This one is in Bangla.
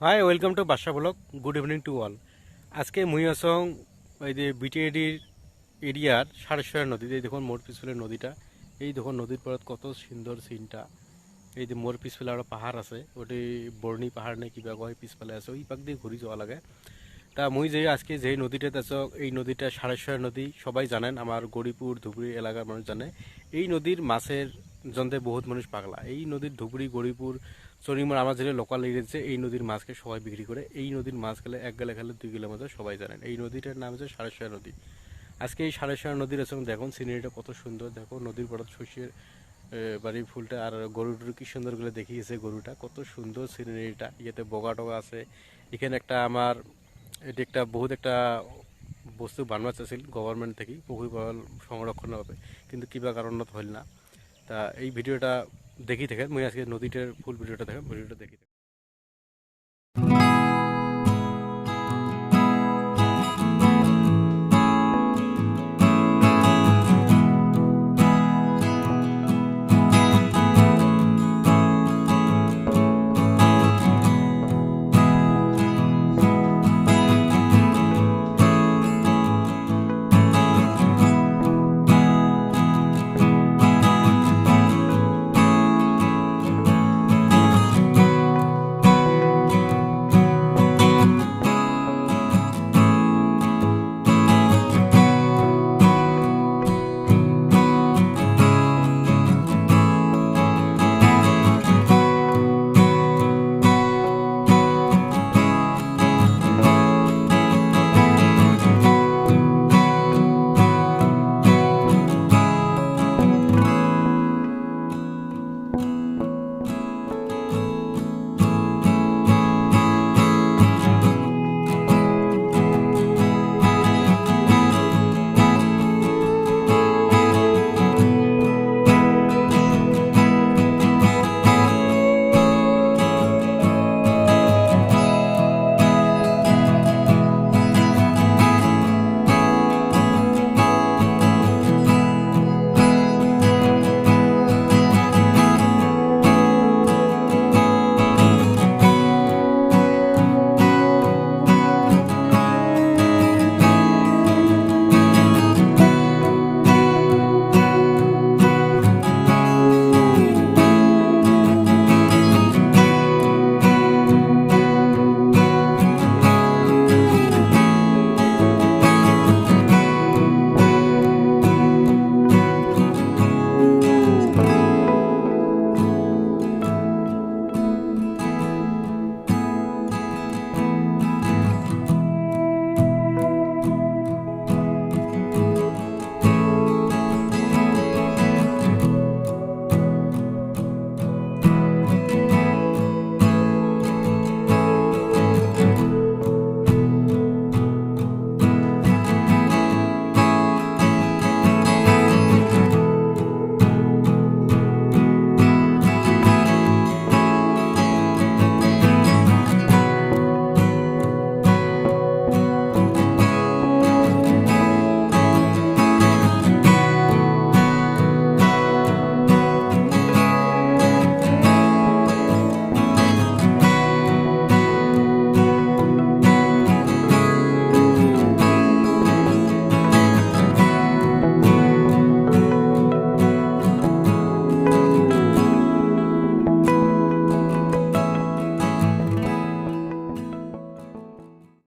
High welcome to Badshah blog. Good evening to all. আজকে মুই আসং এই যে বিটিএডির এরিয়ার সারেশ্বর নদী। এই দেখুন মোর পিছলে নদীটা, এই দেখুন নদীর পর কত সুন্দর সিনটা। এই যে মোর পিছফালে একটা পাহাড় আছে, ওটি বর্ণি পাহাড় নে কিবা কয় পিছফালে আছে, ওই পাক দিয়ে ঘুরি যাওয়া লাগে। তা মুই যে আজকে যেই নদীটাতে আছো, এই নদীটা সারেশ্বর নদী, সবাই জানেন, আমার গড়িপুর ধুবড়ি এলাকার মানুষ জানে। এই নদীর মাছের জন্যে বহুত মানুষ পাগলা। এই নদীর ধুবড়ি গড়িপুর চরিমার আমার যেটা লোকাল এরিয়াছে, এই নদীর মাছকে সবাই বিক্রি করে। এই নদীর মাছ খেলে এক গেলে খেলে 2 কিলোমিটার, সবাই জানেন। এই নদীটার নাম হচ্ছে সারেশ্বর নদী। আজকে এই সারেশ্বর নদীর সঙ্গে দেখুন সিনারিটা কত সুন্দর। দেখো নদীর পর শস্যের বাড়ি ফুলটা, আর গরুটার কি সুন্দর করে দেখিয়েছে, গরুটা কত সুন্দর সিনারিটা। ইয়েতে বগা টগা আছে। এখানে একটা আমার এটি একটা বহুত একটা বস্তু বানবা চাইছিল গভর্নমেন্ট থেকে পুকুর পাল সংরক্ষণ হবে, কিন্তু কিবা কারণত হইল না। তা এই ভিডিওটা দেখি দেখেন, মুই আজকে নদীটার ফুল ভিডিওটা দেখেন, ভিডিওটা দেখি।